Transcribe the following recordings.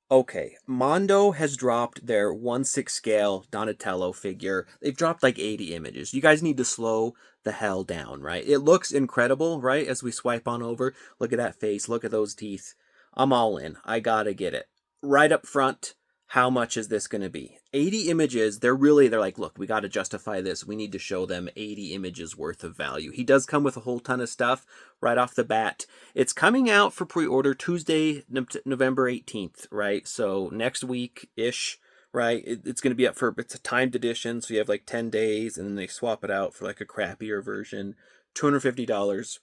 Okay, Mondo has dropped their 1/6 scale Donatello figure. They've dropped like 80 images. You guys need to slow the hell down, right? It looks incredible, right? As we swipe on over, look at that face, look at those teeth. I'm all in. I gotta get it. Right up front, how much is this gonna be? 80 images, they're like, look, we gotta justify this. We need to show them 80 images worth of value. He does come with a whole ton of stuff right off the bat. It's coming out for pre-order Tuesday, November 18th, right? So next week-ish, right? It's going to be up for, it's a timed edition, so you have like 10 days, and then they swap it out for like a crappier version. $250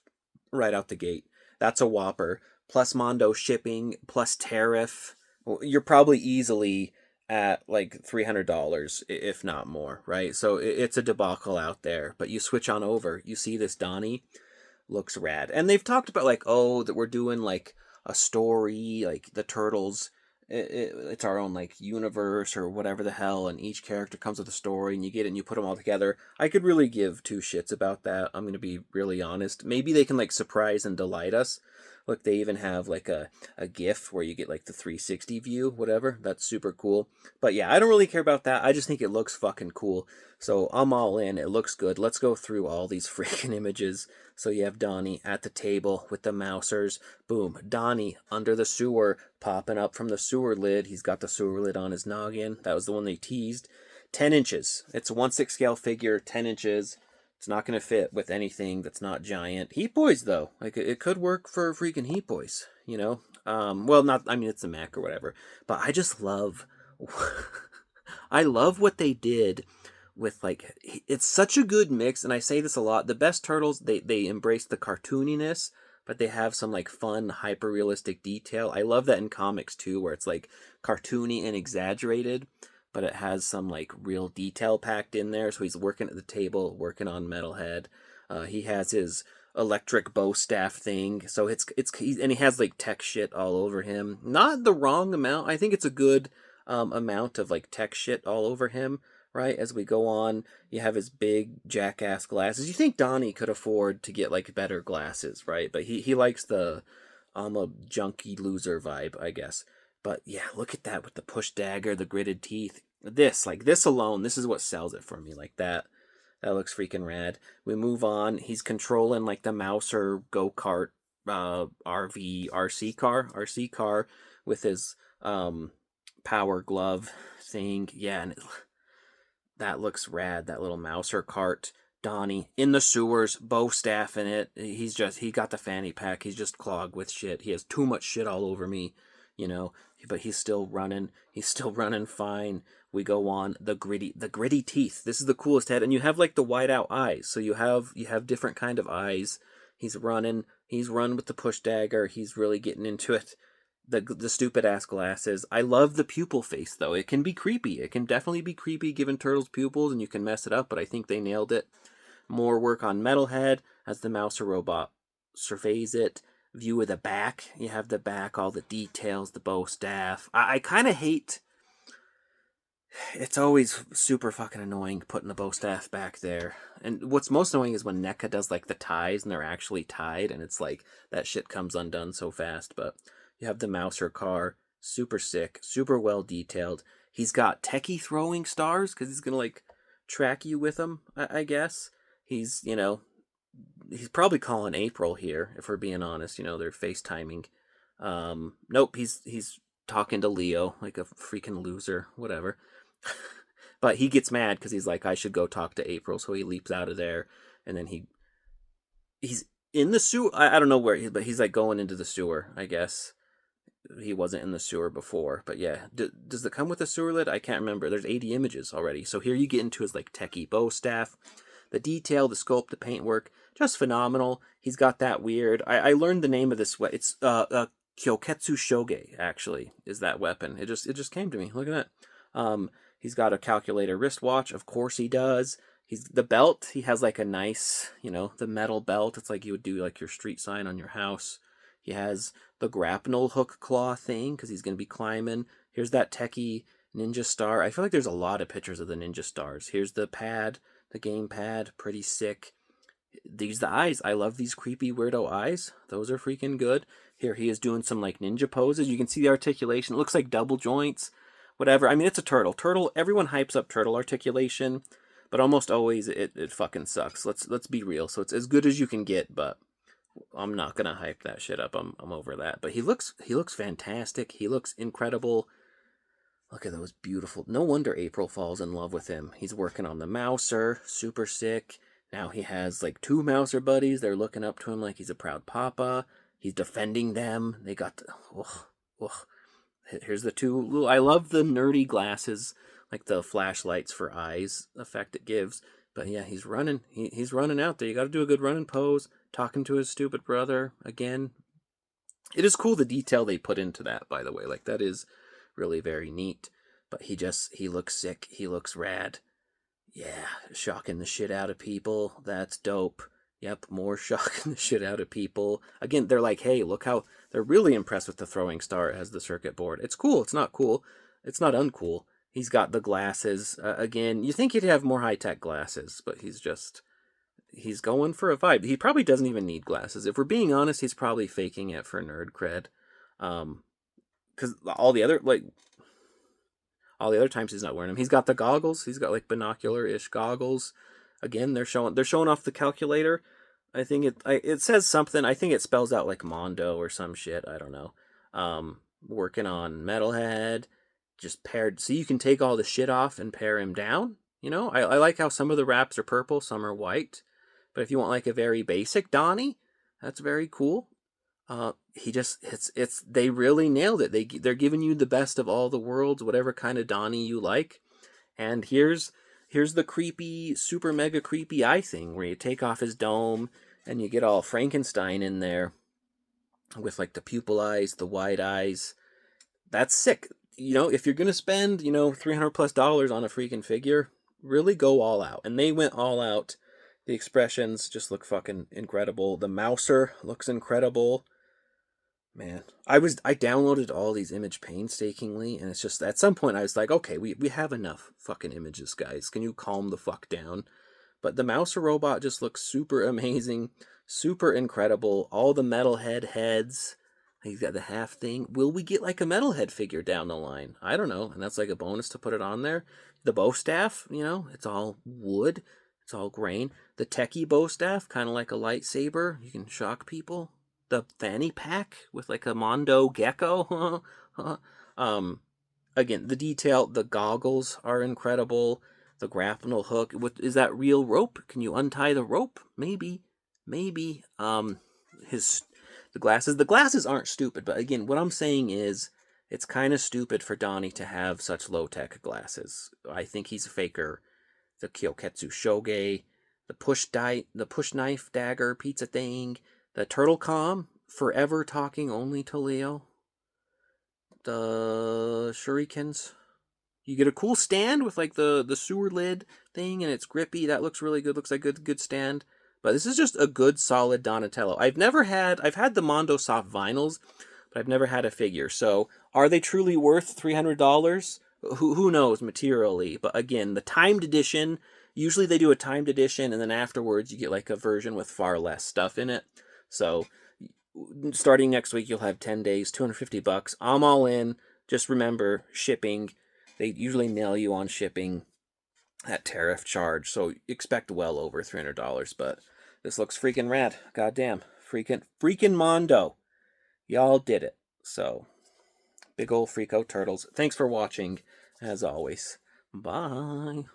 right out the gate. That's a whopper. Plus Mondo shipping, plus tariff. You're probably easily at like $300, if not more, right? So it's a debacle out there. But you switch on over, you see this Donnie, looks rad. And they've talked about like, oh, that we're doing like a story, like the Turtles. It's our own like universe or whatever the hell, and each character comes with a story, and you get it and you put them all together. I could really give two shits about that. I'm gonna be really honest. Maybe they can like surprise and delight us. Look, they even have like a GIF where you get like the 360 view, whatever. That's super cool. But yeah, I don't really care about that. I just think it looks fucking cool. So I'm all in. It looks good. Let's go through all these freaking images. So you have Donnie at the table with the mousers. Boom. Donnie under the sewer, popping up from the sewer lid. He's got the sewer lid on his noggin. That was the one they teased. 10 inches. It's a 1/6 scale figure, 10 inches. It's not going to fit with anything that's not giant. Heat Boys, though. Like, it could work for freaking Heat Boys, you know? Well, not, I mean, it's a mech or whatever. But I just love, I love what they did with, like, it's such a good mix. And I say this a lot. The best Turtles, they embrace the cartooniness, but they have some, like, fun, hyper realistic detail. I love that in comics, too, where it's, like, cartoony and exaggerated, but it has some like real detail packed in there. So he's working at the table, working on Metalhead. He has his electric bow staff thing. So and he has like tech shit all over him. Not the wrong amount. I think it's a good amount of like tech shit all over him. Right as we go on, you have his big jackass glasses. You think Donnie could afford to get like better glasses, right? But he likes the I'm a junky loser vibe, I guess. But yeah, look at that with the push dagger, the gritted teeth. This alone, this is what sells it for me. Like that. That looks freaking rad. We move on. He's controlling like the Mouser go kart RC car with his power glove thing. Yeah, and that looks rad. That little Mouser cart. Donnie in the sewers, bow staff in it. He got the fanny pack. He's just clogged with shit. He has too much shit all over me, you know. But he's still running. He's still running fine. We go on the gritty teeth. This is the coolest head, and you have like the wide out eyes. So you have different kind of eyes. He's running. He's run with the push dagger. He's really getting into it. The stupid ass glasses. I love the pupil face though. It can be creepy. It can definitely be creepy given Turtles pupils, and you can mess it up. But I think they nailed it. More work on Metalhead as the Mouser robot surveys it. View of the back. You have the back, all the details, the bow staff. I kind of hate. It's always super fucking annoying putting the bow staff back there. And what's most annoying is when NECA does like the ties and they're actually tied, and it's like that shit comes undone so fast. But you have the Mouser car, super sick, super well detailed. He's got techie throwing stars because he's gonna like track you with him, I guess. He's probably calling April here, if we're being honest. They're FaceTiming. Nope, he's talking to Leo like a freaking loser, whatever. But he gets mad because he's like, I should go talk to April, so he leaps out of there, and then he's in the sewer. I don't know where he, but he's like going into the sewer. I guess he wasn't in the sewer before, but yeah. Does it come with a sewer lid? I can't remember. There's 80 images already, so here you get into his like techie bow staff. The detail, the sculpt, the paintwork, just phenomenal. He's got that weird. I learned the name of this. It's Kyoketsu Shoge. Actually, is that weapon? It just came to me. Look at that. He's got a calculator wristwatch. Of course he does. He's the belt. He has like a nice, the metal belt. It's like you would do like your street sign on your house. He has the grapnel hook claw thing because he's going to be climbing. Here's that techie ninja star. I feel like there's a lot of pictures of the ninja stars. Here's the pad, the game pad, pretty sick. These the eyes. I love these creepy weirdo eyes. Those are freaking good. Here he is doing some like ninja poses. You can see the articulation. It looks like double joints. Whatever. I mean, it's a turtle. Turtle. Everyone hypes up turtle articulation, but almost always it fucking sucks. Let's be real. So it's as good as you can get, but I'm not gonna hype that shit up. I'm over that. But he looks fantastic. He looks incredible. Look at those beautiful. No wonder April falls in love with him. He's working on the Mouser, super sick. Now he has like 2 Mouser buddies. They're looking up to him like he's a proud papa. He's defending them. They got the, here's the 2 little. I love the nerdy glasses, like the flashlights for eyes effect it gives. But yeah, he's running. He's running out there. You got to do a good running pose. Talking to his stupid brother again. It is cool the detail they put into that, by the way. Like that is really very neat. But he looks sick. He looks rad. Yeah, shocking the shit out of people. That's dope. Yep, more shocking the shit out of people. Again, they're like, hey, look how they're really impressed with the throwing star as the circuit board. It's cool. It's not cool. It's not uncool. He's got the glasses. Again, you think he'd have more high-tech glasses, but he's going for a vibe. He probably doesn't even need glasses. If we're being honest, he's probably faking it for nerd cred. Because all the other times he's not wearing them. He's got the goggles. He's got like binocular-ish goggles. Again, they're showing off the calculator. I think it says something. I think it spells out like Mondo or some shit. I don't know. Working on Metalhead, just paired so you can take all the shit off and pare him down. You know, I like how some of the wraps are purple, some are white. But if you want like a very basic Donnie, that's very cool. They really nailed it. They're giving you the best of all the worlds, whatever kind of Donnie you like. And here's the creepy, super mega creepy eye thing where you take off his dome and you get all Frankenstein in there with like the pupil eyes, the wide eyes. That's sick. You know, if you're gonna spend, $300+ on a freaking figure, really go all out. And they went all out. The expressions just look fucking incredible. The Mouser looks incredible. Man, I downloaded all these images painstakingly, and it's just at some point I was like, okay, we have enough fucking images, guys. Can you calm the fuck down? But the Mouser robot just looks super amazing, super incredible. All the metalhead heads. He's got the half thing. Will we get like a metalhead figure down the line? I don't know, and that's like a bonus to put it on there. The bow staff, it's all wood. It's all grain. The techie bow staff, kind of like a lightsaber. You can shock people. The fanny pack with like a Mondo gecko. Again, the detail, the goggles are incredible. The grapnel hook. Is that real rope? Can you untie the rope? Maybe. The glasses. The glasses aren't stupid, but again, what I'm saying is it's kind of stupid for Donnie to have such low-tech glasses. I think he's a faker. The Kyoketsu Shoge, the push knife dagger pizza thing, the turtle com, forever talking only to Leo, the shurikens. You get a cool stand with like the sewer lid thing, and it's grippy. That looks really good. Looks like a good stand. But this is just a good, solid Donatello. I've had the Mondo soft vinyls, but I've never had a figure. So are they truly worth $300? Who knows materially, but again, the timed edition, usually they do a timed edition and then afterwards you get like a version with far less stuff in it. So starting next week, you'll have 10 days, $250. I'm all in. Just remember shipping. They usually mail you on shipping at tariff charge. So expect well over $300, but this looks freaking rad. Goddamn. Freaking Mondo. Y'all did it. So big ol' freako turtles. Thanks for watching, as always. Bye.